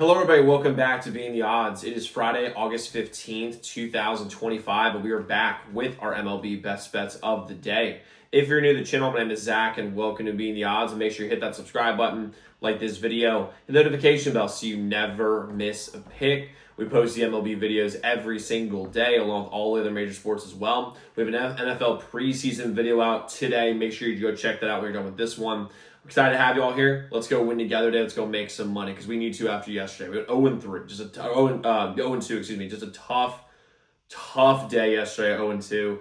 Hello everybody, welcome back to Being the Odds. It is Friday, August 15th, 2025, and we are back with our MLB best bets of the day. If you're new to the channel, my name is Zach, and welcome to Being the Odds. And make sure you hit that subscribe button, like this video, and the notification bell so you never miss a pick. We post the MLB videos every single day, along with all the other major sports as well. We have an NFL preseason video out today. Make sure you go check that out when you're done with this one. I'm excited to have you all here. Let's go win together today. Let's go make some money because we need to after yesterday. We went 0-3, just a 0-2, excuse me, just a tough day yesterday. 0-2.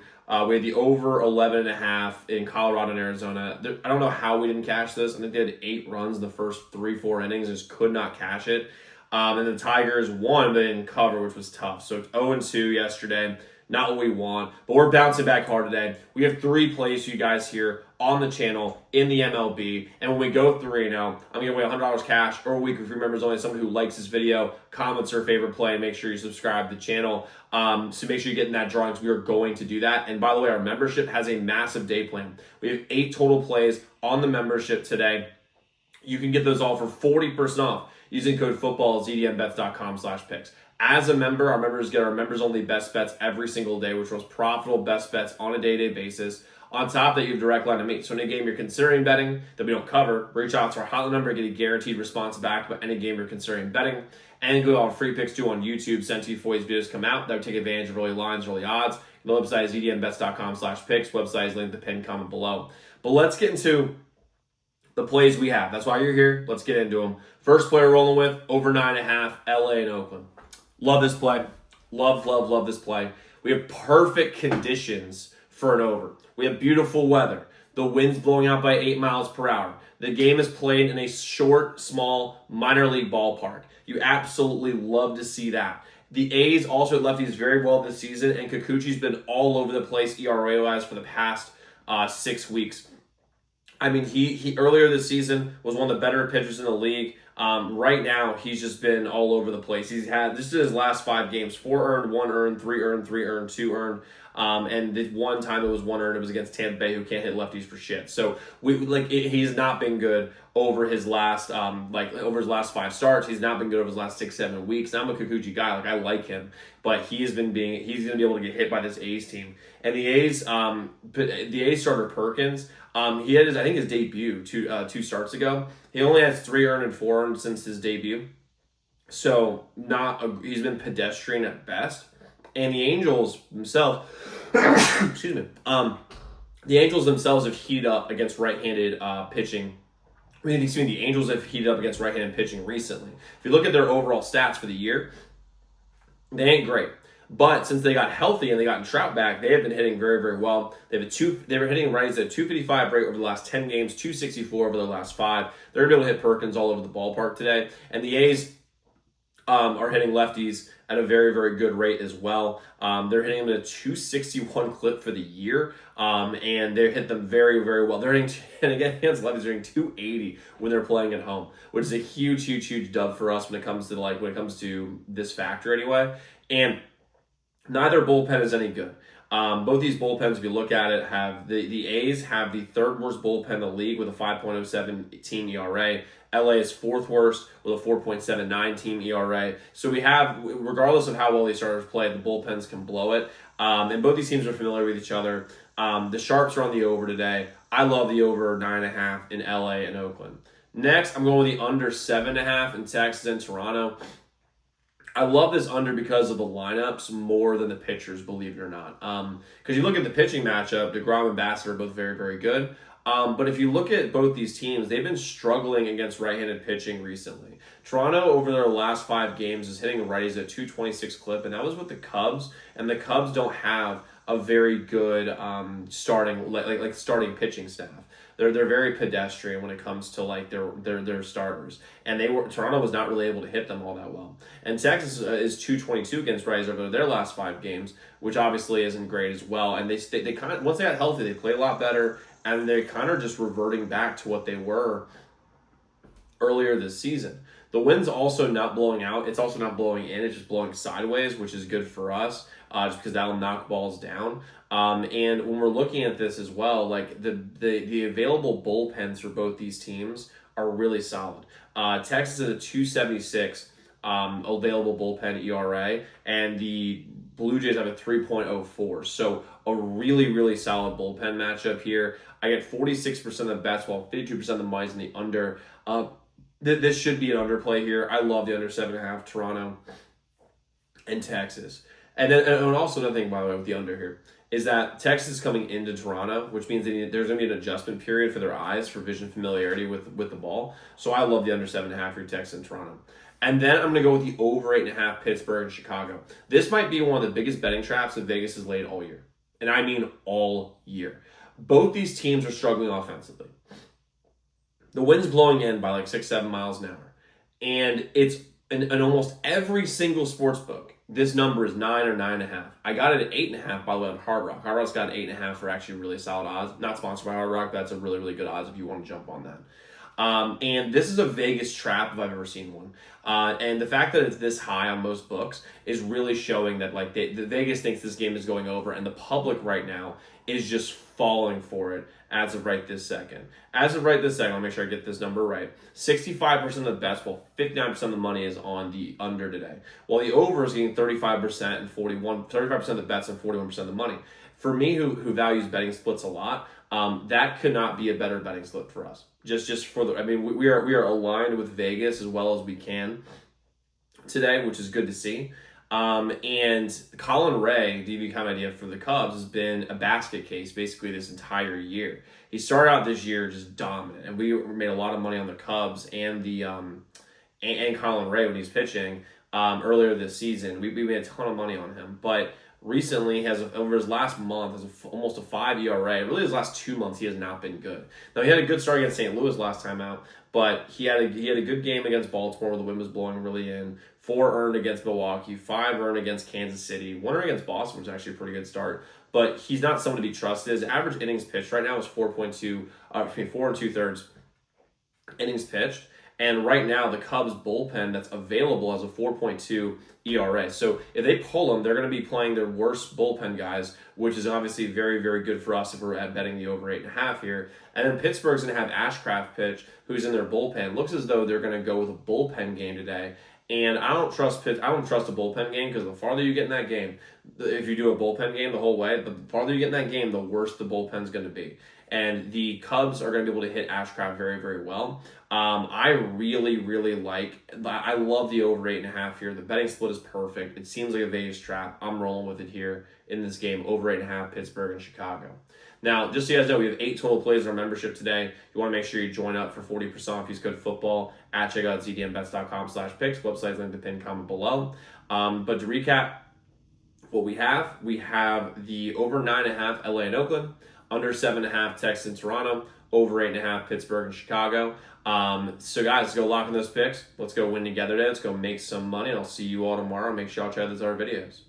We had the over 11.5 in Colorado and Arizona. I don't know how we didn't cash this. I think they had 8 runs in the first 3-4 innings and just could not cash it. And the Tigers won, but they didn't cover, which was tough. So it's 0-2 yesterday. Not what we want, but we're bouncing back hard today. We have 3 plays for you guys here on the channel in the MLB. And when we go 3-0, I'm giving away $100 cash or a weekly free members only. Someone who likes this video, comments their favorite play, and make sure you subscribe to the channel. So make sure you get in that drawing because we are going to do that. And by the way, our membership has a massive day plan. We have 8 total plays on the membership today. You can get those all for 40% off using code football at zdmbets.com/picks. As a member, our members get our members-only best bets every single day, which was profitable best bets on a day-to-day basis. On top of that, you have direct line to me. So any game you're considering betting that we don't cover, reach out to our hotline number and get a guaranteed response back about any game you're considering betting. And go on free picks too on YouTube, sent to you before these videos come out. That would take advantage of early lines, early odds. The website is zdmbets.com/picks. Website is linked in the pinned comment below. But let's get into the plays we have. That's why you're here. Let's get into them. First play we're rolling with, over 9.5, LA and Oakland. Love this play. Love this play. We have perfect conditions for an over. We have beautiful weather. The wind's blowing out by 8 miles per hour. The game is played in a short, small, minor league ballpark. You absolutely love to see that. The A's also lefties very well this season, and Kikuchi's been all over the place ERA-wise for the past 6 weeks. I mean, he earlier this season was one of the better pitchers in the league. Right now, he's just been all over the place. He's had, this is his last 5 games, 4 earned, 1 earned, 3 earned, 3 earned, 2 earned. And the one time it was 1 earned, it was against Tampa Bay, who can't hit lefties for shit. So he's not been good over his last over his last 5 starts. He's not been good over his last 6-7 weeks. Now I'm a Kikuchi guy, I like him, but he's gonna be able to get hit by this A's team. And the A's starter Perkins, he had his debut 2 starts ago. He only has 3 earned and 4 earned since his debut. So he's been pedestrian at best. And the Angels themselves, excuse me, the Angels themselves have heated up against right-handed pitching. The Angels have heated up against right-handed pitching recently. If you look at their overall stats for the year, they ain't great. But since they got healthy and they got Trout back, they have been hitting very, very well. They were hitting righties at 255 rate over the last 10 games, 264 over the last 5. They're able to hit Perkins all over the ballpark today. And the A's are hitting lefties at a very, very good rate as well. They're hitting them at a 261 clip for the year, and they hit them very, very well. They're hitting, and again, against lefties, they're hitting 280 when they're playing at home, which is a huge dub for us when it comes to this factor anyway. And neither bullpen is any good. Both these bullpens, if you look at it, have the A's have the 3rd worst bullpen in the league with a 5.07 team ERA. LA is 4th worst with a 4.79 team ERA. So we have, regardless of how well these starters play, the bullpens can blow it. And both these teams are familiar with each other. The Sharps are on the over today. I love the over 9.5 in LA and Oakland. Next, I'm going with the under 7.5 in Texas and Toronto. I love this under because of the lineups more than the pitchers, believe it or not. Because you look at the pitching matchup, DeGrom and Bassett are both very, very good. But if you look at both these teams, they've been struggling against right-handed pitching recently. Toronto, over their last 5 games, is hitting righties at 226 clip, and that was with the Cubs. And the Cubs don't have a very good starting pitching staff. They're very pedestrian when it comes to their starters, and Toronto was not really able to hit them all that well. And Texas is 222 against righties over their last 5 games, which obviously isn't great as well. And they kind of, once they got healthy, they played a lot better, and they're kind of just reverting back to what they were earlier this season. The wind's also not blowing out. It's also not blowing in. It's just blowing sideways, which is good for us, just because that'll knock balls down. And when we're looking at this as well, the available bullpens for both these teams are really solid. Texas is a 276 available bullpen ERA, and the Blue Jays have a 3.04. So a really, really solid bullpen matchup here. I get 46% of the bets, while 52% of the money's in the under. This should be an underplay here. I love the under 7.5, Toronto and Texas. And then, and also another thing, by the way, with the under here, is that Texas is coming into Toronto, which means there's going to be an adjustment period for their eyes for vision familiarity with the ball. So I love the under 7.5 for Texas and Toronto. And then I'm going to go with the over 8.5 Pittsburgh and Chicago. This might be one of the biggest betting traps that Vegas has laid all year. And I mean all year. Both these teams are struggling offensively. The wind's blowing in by like 6-7 miles an hour. And it's in almost every single sports book, this number is 9 or 9.5. I got it at 8.5, by the way, on Hard Rock. Hard Rock's got an 8.5 for actually really solid odds. Not sponsored by Hard Rock, but that's a really, really good odds if you want to jump on that. And this is a Vegas trap if I've ever seen one. And the fact that it's this high on most books is really showing that like the Vegas thinks this game is going over, and the public right now is just falling for it as of right this second. As of right this second, I'll make sure I get this number right. 65% of the bets, while 59% of the money is on the under today. While the over is getting 35% and 35% of the bets and 41% of the money. For me, who values betting splits a lot, that could not be a better betting split for us. Just for the, I mean, we are aligned with Vegas as well as we can today, which is good to see. And Colin Ray, to give you kind of idea for the Cubs, has been a basket case basically this entire year. He started out this year just dominant, and we made a lot of money on the Cubs and the and Colin Ray when he's pitching earlier this season. We made a ton of money on him, but recently over his last month has almost a 5 ERA. Really, his last 2 months he has not been good. Now he had a good start against St. Louis last time out, but he had a good game against Baltimore where the wind was blowing really in. 4 earned against Milwaukee, 5 earned against Kansas City, 1 earned against Boston, which is actually a pretty good start. But he's not someone to be trusted. His average innings pitched right now is 4.2, between 4 and 2/3 innings pitched. And right now, the Cubs bullpen that's available has a 4.2 ERA. So if they pull them, they're going to be playing their worst bullpen guys, which is obviously very, very good for us if we're at betting the over 8.5 here. And then Pittsburgh's going to have Ashcraft pitch, who's in their bullpen. Looks as though they're going to go with a bullpen game today. And I don't trust a bullpen game, because the farther you get in that game, if you do a bullpen game the whole way, the farther you get in that game, the worse the bullpen's going to be. And the Cubs are going to be able to hit Ashcraft very, very well. I really, really I love the over 8.5 here. The betting split is perfect. It seems like a Vegas trap. I'm rolling with it here in this game, over 8.5, Pittsburgh and Chicago. Now, just so you guys know, we have 8 total plays in our membership today. You want to make sure you join up for 40% off. Use code football at checkout zdmbets.com/picks. Website's linked in the pinned comment below. But to recap what we have the over 9.5 LA and Oakland, under 7.5 Texas and Toronto, over 8.5 Pittsburgh and Chicago. So guys, let's go lock in those picks. Let's go win together today. Let's go make some money, and I'll see you all tomorrow. Make sure y'all check out those other videos.